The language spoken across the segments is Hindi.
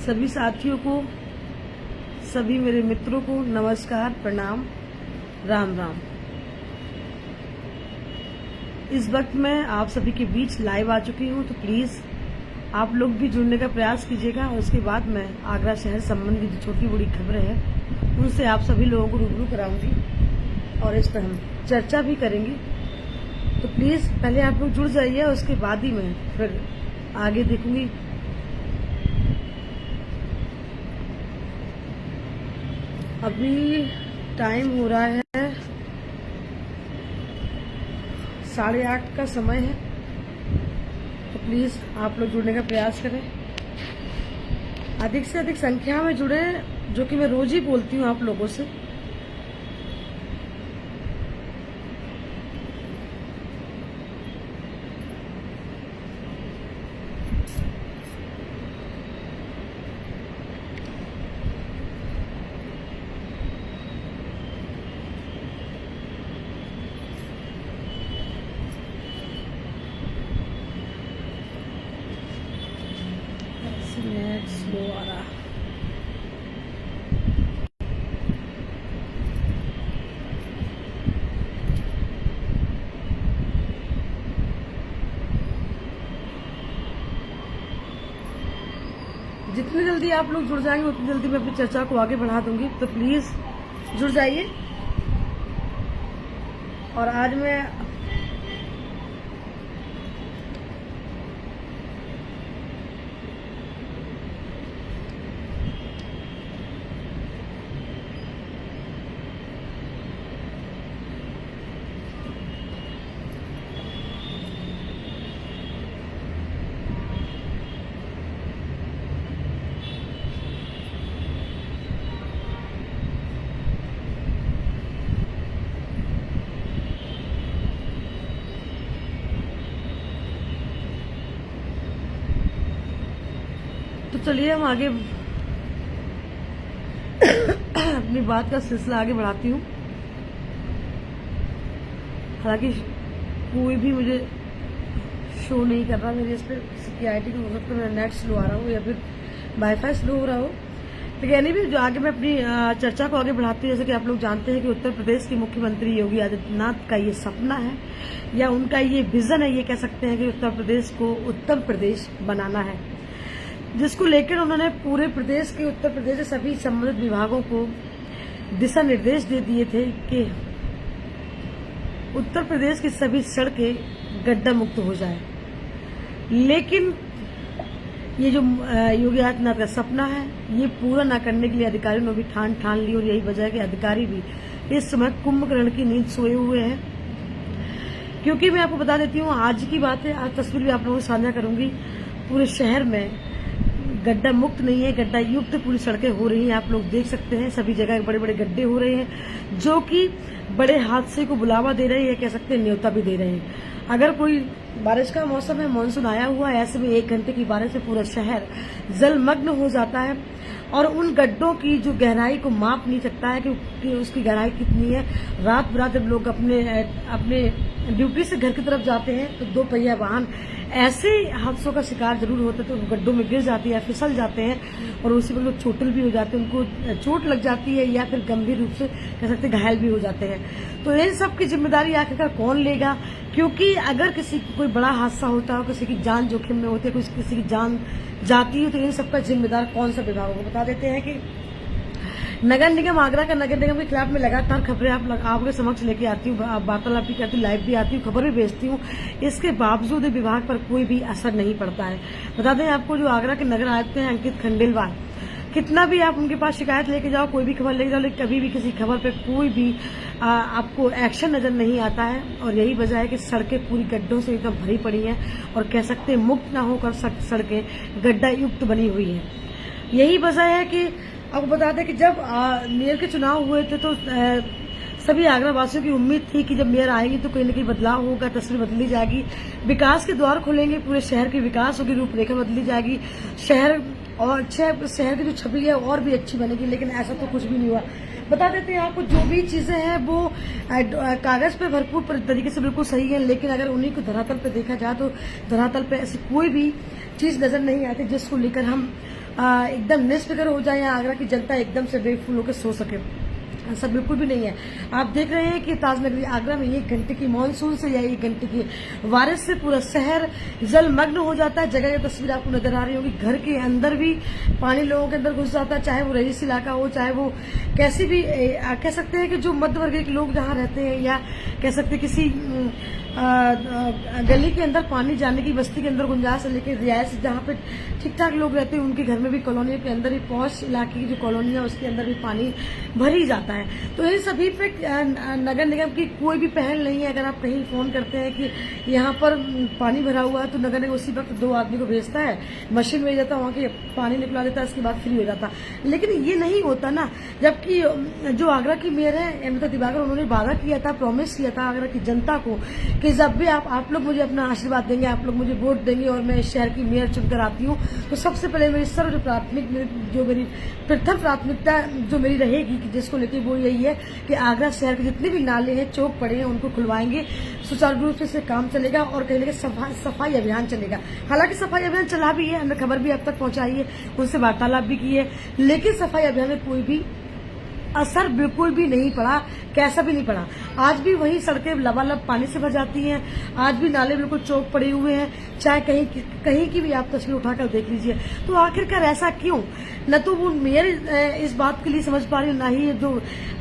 सभी साथियों को, सभी मेरे मित्रों को नमस्कार, प्रणाम, राम राम। इस वक्त मैं आप सभी के बीच लाइव आ चुकी हूँ, तो प्लीज़ आप लोग भी जुड़ने का प्रयास कीजिएगा। और उसके बाद मैं आगरा शहर संबंधी जो छोटी बड़ी खबरें हैं उनसे आप सभी लोगों को रूबरू कराऊंगी और इस पर हम चर्चा भी करेंगे। तो प्लीज़ पहले आप लोग जुड़ जाइए, उसके बाद ही मैं फिर आगे देखूंगी। अभी टाइम हो रहा है 8:30 का समय है, तो प्लीज़ आप लोग जुड़ने का प्रयास करें, अधिक से अधिक संख्या में जुड़े, जो कि मैं रोज ही बोलती हूँ आप लोगों से। नेट स्लो आ रहा। जितनी जल्दी आप लोग जुड़ जाएंगे उतनी जल्दी मैं अपनी चर्चा को आगे बढ़ा दूंगी, तो प्लीज जुड़ जाइए। और आज मैं तो चलिए हम आगे अपनी बात का सिलसिला आगे बढ़ाती हूँ। हालांकि कोई भी मुझे शो नहीं कर रहा मेरे इस पर सिक्योरिटी की वजह से, मेरा नेट स्लो आ रहा हो या फिर वाईफाई स्लो हो रहा हो। तो यानी भी जो आगे मैं अपनी चर्चा को आगे बढ़ाती हूँ, जैसे कि आप लोग जानते हैं कि उत्तर प्रदेश के मुख्यमंत्री योगी आदित्यनाथ का ये सपना है या उनका ये विजन है, ये कह सकते हैं कि उत्तर प्रदेश को उत्तम प्रदेश बनाना है, जिसको लेकर उन्होंने पूरे प्रदेश के, उत्तर प्रदेश के सभी संबंधित विभागों को दिशा निर्देश दे दिए थे कि उत्तर प्रदेश की सभी सड़कें गड्ढा मुक्त हो जाए। लेकिन ये जो योगी आदित्यनाथ का सपना है, ये पूरा न करने के लिए अधिकारियों ने भी ठान ली, और यही वजह है कि अधिकारी भी इस समय कुंभकर्ण की नींद सोए हुए हैं। क्योंकि मैं आपको बता देती हूँ, आज की बात है, आज तस्वीर भी आप लोगों से साझा करूंगी। पूरे शहर में गड्ढा मुक्त नहीं है, गड्ढा युक्त पूरी सड़कें हो रही हैं। आप लोग देख सकते हैं सभी जगह बड़े बड़े गड्ढे हो रहे हैं, जो कि बड़े हादसे को बुलावा दे रहे हैं, कह सकते हैं न्योता भी दे रहे हैं। अगर कोई बारिश का मौसम है, मानसून आया हुआ है, ऐसे में 1 घंटे की बारिश से पूरा शहर जलमग्न हो जाता है, और उन गड्ढों की जो गहराई को माप नहीं सकता है कि उसकी गहराई कितनी है। रात बिरात जब लोग अपने ड्यूटी से घर की तरफ जाते हैं, तो 2 पहिया वाहन ऐसे हादसों का शिकार जरूर होते, तो गड्ढों में गिर जाती है, फिसल जाते हैं, और उसी पर लोग चोटिल भी हो जाते हैं, उनको चोट लग जाती है या फिर गंभीर रूप से कह सकते हैं घायल भी हो जाते हैं। तो इन सब की जिम्मेदारी आखिरकार कौन लेगा? क्योंकि अगर किसी कोई बड़ा हादसा होता हो, किसी की जान जोखिम में होती है, किसी की जान जाती है, तो इन सबका जिम्मेदार कौन सा विभाग होगा? बता देते हैं कि नगर निगम, आगरा का नगर निगम के खिलाफ मैं लगातार खबरें आपके समक्ष लेके आती हूँ, वार्तालाप भी करती हूँ, लाइव भी आती हूँ, खबर भी भेजती हूँ। इसके बावजूद विभाग पर कोई भी असर नहीं पड़ता है। बता दें आपको, जो आगरा के नगर आयुक्त हैं अंकित खंडेलवाल, कितना भी आप उनके पास शिकायत लेके जाओ, कोई भी खबर लेके जाओ, लेकिन कभी भी किसी खबर पे कोई भी आपको एक्शन नजर नहीं आता है। और यही वजह है कि सड़कें पूरी गड्ढों से एकदम भरी पड़ी हैं, और कह सकते हैं मुक्त ना होकर सड़कें गड्ढा युक्त बनी हुई हैं। यही वजह है कि आपको बता दें कि जब मेयर के चुनाव हुए थे, तो सभी आगरा वासियों की उम्मीद थी कि जब मेयर आएगी तो कहीं न कहीं बदलाव होगा, तस्वीर बदली जाएगी, विकास के द्वार खुलेंगे, पूरे शहर के विकास होगी, रूपरेखा बदली जाएगी, शहर की जो छवि है और भी अच्छी बनेगी। लेकिन ऐसा तो कुछ भी नहीं हुआ। बता देते हैं आपको, जो भी चीजें हैं वो कागज पे भरपूर तरीके से बिल्कुल सही है, लेकिन अगर उन्हीं को धरातल पे देखा जाए तो धरातल पे ऐसी कोई भी चीज नजर नहीं आती जिसको लेकर हम एकदम निष्फिक्र हो जाए या आगरा की जनता एकदम से बेफुल होकर सो सके, ऐसा बिल्कुल भी नहीं है। आप देख रहे हैं कि ताजनगरी आगरा में 1 घंटे की मानसून से या 1 घंटे की बारिश से पूरा शहर जलमग्न हो जाता है। जगह की तस्वीर आपको नजर आ रही होगी, घर के अंदर भी पानी लोगों के अंदर घुस जाता है, चाहे वो रईस इलाका हो, चाहे वो कैसी भी कह सकते हैं कि जो मध्य वर्ग के लोग जहाँ रहते हैं, या कह सकते हैं किसी गली के अंदर पानी जाने की, बस्ती के अंदर गुंजाइश है, लेकिन रिहायश जहाँ पे ठीक ठाक लोग रहते हैं उनके घर में भी कॉलोनी के अंदर ही, पौष इलाके की जो कॉलोनी है उसके अंदर भी पानी भर ही जाता है। तो इन सभी पे नगर निगम की कोई भी पहल नहीं है। अगर आप कहीं फोन करते हैं कि यहाँ पर पानी भरा हुआ है तो नगर निगम उसी वक्त 2 आदमी को भेजता है, मशीन भेज जाता है, वहाँ के पानी निकला देता है, उसके बाद फ्री हो जाता है। लेकिन ये नहीं होता ना, जबकि जो आगरा की मेयर है अमृता दिवाकर, उन्होंने वादा किया था, प्रॉमिस किया था आगरा की जनता को कि जब भी आप लोग मुझे अपना आशीर्वाद देंगे, आप लोग मुझे वोट देंगे और मैं इस शहर की मेयर चुनकर आती हूँ, तो सबसे पहले मेरी मेरी प्रथम प्राथमिकता जो मेरी रहेगी कि जिसको लेके वो यही है कि आगरा शहर के जितने भी नाले हैं, चौक पड़े हैं, उनको खुलवाएंगे, सुचारू रूप से काम चलेगा और कहीं ना कहीं सफाई अभियान चलेगा। हालांकि सफाई अभियान चला भी है, हमने खबर भी अब तक पहुंचाई है, उनसे वार्तालाप भी की है, लेकिन सफाई अभियान में कोई भी असर बिल्कुल भी नहीं पड़ा, कैसा भी नहीं पड़ा। आज भी वही सड़कें लबालब पानी से भर जाती हैं, आज भी नाले बिल्कुल चौक पड़े हुए हैं, चाहे कहीं की भी आप तस्वीर उठाकर देख लीजिए। तो आखिरकार ऐसा क्यों? न तो वो मेयर इस बात के लिए समझ पा रही, ना ही जो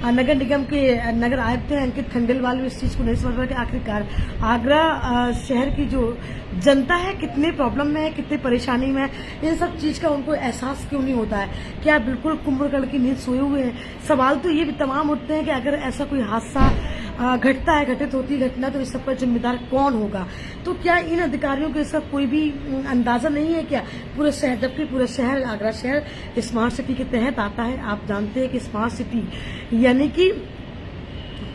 नगर निगम के नगर आयुक्त हैं अंकित खंडेलवाल इस चीज को नहीं समझ पा रहे कि आखिरकार आगरा शहर की जो जनता है कितने प्रॉब्लम में है, कितने परेशानी में है, इन सब चीज का उनको एहसास क्यों नहीं होता है? क्या बिल्कुल कुंभकर्ण की नींद सोए हुए हैं? सवाल तो ये भी तमाम उठते हैं कि अगर ऐसा कोई हादसा घटता है, घटित होती है घटना, तो इस सब का जिम्मेदार कौन होगा? तो क्या इन अधिकारियों को इसका कोई भी अंदाजा नहीं है क्या? पूरे शहर, जबकि पूरा शहर, आगरा शहर स्मार्ट सिटी के तहत आता है। आप जानते हैं कि स्मार्ट सिटी यानी कि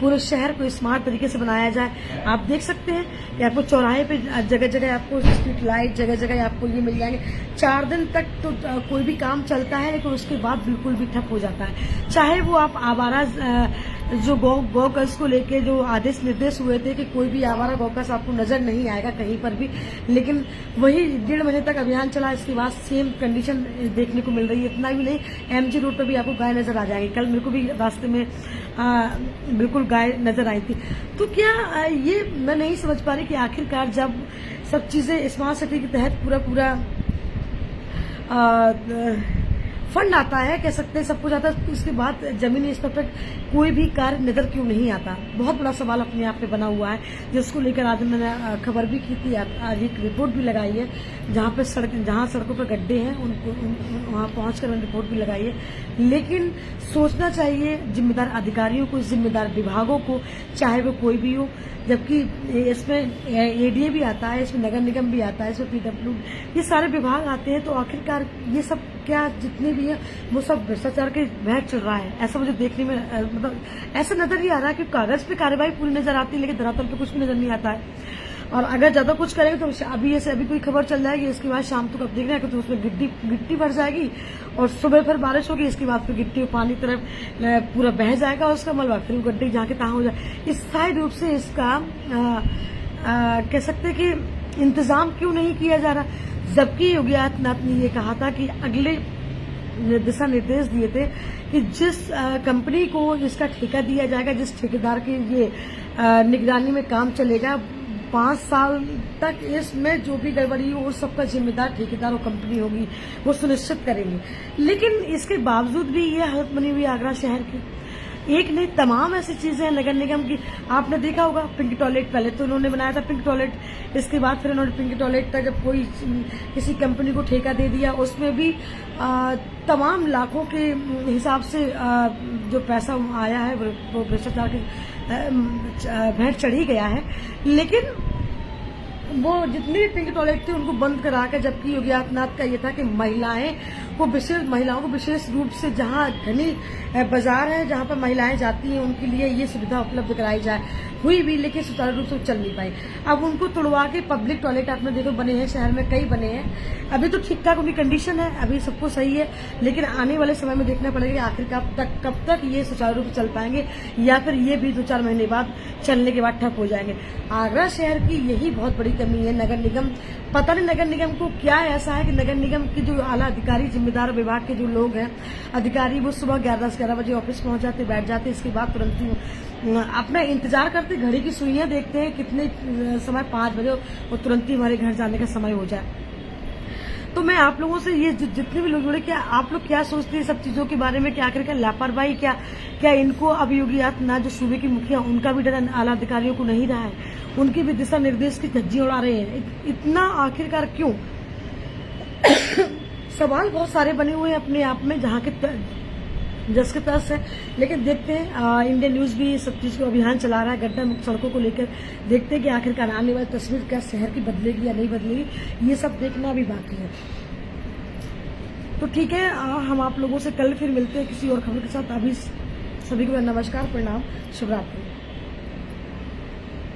पूरे शहर को स्मार्ट तरीके से बनाया जाए। आप देख सकते हैं कि आपको चौराहे पे जगह जगह आपको स्ट्रीट लाइट, जगह जगह आपको ये मिल जाएंगे। 4 दिन तक तो कोई भी काम चलता है, लेकिन उसके बाद बिल्कुल भी ठप हो जाता है। चाहे वो आप आवारा जो गौकस को लेके जो आदेश निर्देश हुए थे कि कोई भी आवारा गौकस आपको नजर नहीं आएगा कहीं पर भी, लेकिन वही 1.5 महीने तक अभियान चला, इसके बाद सेम कंडीशन देखने को मिल रही है। इतना भी नहीं, MG रोड पर भी आपको गाय नजर आ जाएंगी। कल मेरे को भी रास्ते में बिल्कुल गाय नजर आई थी। तो क्या ये मैं नहीं समझ पा रही कि आखिरकार जब सब चीजें स्मार्ट सिटी के तहत पूरा फंड आता है, कह सकते हैं सब कुछ आता है, तो उसके बाद जमीनी स्तर पर कोई भी कार्य नजर क्यों नहीं आता? बहुत बड़ा सवाल अपने आप पे बना हुआ है, जिसको लेकर आज मैंने खबर भी की थी, आज एक रिपोर्ट भी लगाई है, जहां सड़कों पर गड्ढे हैं उनको वहां पहुंचकर मैंने रिपोर्ट भी लगाई है। लेकिन सोचना चाहिए जिम्मेदार अधिकारियों को, जिम्मेदार विभागों को, चाहे वो कोई भी हो, जबकि इसमें ADA भी आता है, इसमें नगर निगम भी आता है, इसमें PW, ये सारे विभाग आते हैं। तो आखिरकार ये सब क्या जितने भी है वो सब भ्रष्टाचार के बहक चल रहा है, ऐसा मुझे देखने में मतलब ऐसा नजर ही आ रहा है कि कागज पे कार्रवाई पूरी नजर आती है, लेकिन धरातल पे कुछ भी नजर नहीं आता है। और अगर ज्यादा कुछ करेंगे तो अभी कोई खबर चल जाएगी, इसके बाद शाम तक अब देख रहे हैं तो उसमें गिट्टी भर जाएगी और सुबह फिर बारिश होगी, इसके बाद फिर गिट्टी पानी तरफ पूरा बह जाएगा उसका मलबा, फिर गड्ढे जहाँ के तहाँ हो जाए। स्थायी रूप से इसका कह सकते हैं कि इंतजाम क्यों नहीं किया जा रहा? जबकि योगी आदित्यनाथ ने ये कहा था कि अगले दिशा निर्देश दिए थे कि जिस कंपनी को इसका ठेका दिया जाएगा, जिस ठेकेदार की ये निगरानी में काम चलेगा, 5 साल तक इसमें जो भी गड़बड़ी हो उस सबका जिम्मेदार ठेकेदार और कंपनी होगी, वो सुनिश्चित करेंगे। लेकिन इसके बावजूद भी ये हालत बनी हुई आगरा शहर की। एक नहीं, तमाम ऐसी चीजें हैं नगर निगम की। आपने देखा होगा पिंक टॉयलेट, पहले तो उन्होंने बनाया था पिंक टॉयलेट, इसके बाद फिर उन्होंने पिंक टॉयलेट का जब कोई किसी कंपनी को ठेका दे दिया, उसमें भी तमाम लाखों के हिसाब से जो पैसा आया है वो भ्रष्टाचार के भेंट चढ़ी गया है। लेकिन वो जितने भी पिंक टॉयलेट थे उनको बंद करा कर, जबकि योगी आदित्यनाथ का ये था कि महिलाओं को विशेष रूप से जहां घनी बाजार है, जहां पर महिलाएं जाती हैं, उनके लिए ये सुविधा उपलब्ध कराई जाए। हुई भी, लेकिन सुचारू रूप से चल नहीं पाई। अब उनको तोड़वा के पब्लिक टॉयलेट आपने देखो बने हैं, शहर में कई बने हैं। अभी तो ठीक ठाक उनकी कंडीशन है, अभी सब कुछ सही है, लेकिन आने वाले समय में देखना पड़ेगा कि आखिर कब तक ये सुचारू रूप से चल पाएंगे, या फिर ये भी 2-4 महीने बाद चलने के बाद ठप हो जाएंगे। आगरा शहर की यही बहुत बड़ी कमी है। नगर निगम, पता नहीं नगर निगम को क्या ऐसा है कि नगर निगम की जो आला अधिकारी जिम्मेदार विभाग के जो लोग हैं, अधिकारी, वो सुबह 11-11 बजे ऑफिस पहुंच जाते, बैठ जाते। इसके बाद तुरंत ही अपना इंतजार करते, घड़ी की सुइयां देखते हैं कितने समय, 5 बजे और तुरंत ही हमारे घर जाने का समय हो जाए। तो मैं आप लोगों से ये जितने भी लोग जुड़े, क्या आप लोग क्या सोचते हैं सब चीजों के बारे में? क्या आखिरकार लापरवाही, क्या इनको अब योगी आदित्यनाथ जो सूबे की मुखिया, उनका भी डर आला अधिकारियों को नहीं रहा है? उनके भी दिशा निर्देश की धज्जी उड़ा रहे हैं, इतना आखिरकार क्यों? सवाल बहुत सारे बने हुए हैं अपने आप में, जहाँ के जस के तस है। लेकिन देखते हैं, इंडियन न्यूज भी सब चीज को अभियान चला रहा है गड्ढा मुक्त सड़कों को लेकर। देखते हैं कि आखिरकार आने वाली तस्वीर क्या शहर की बदलेगी या नहीं बदलेगी, ये सब देखना भी बाकी है। तो ठीक है, हम आप लोगों से कल फिर मिलते हैं किसी और खबर के साथ। अभी सभी को नमस्कार, प्रणाम, शुभ रात्रि।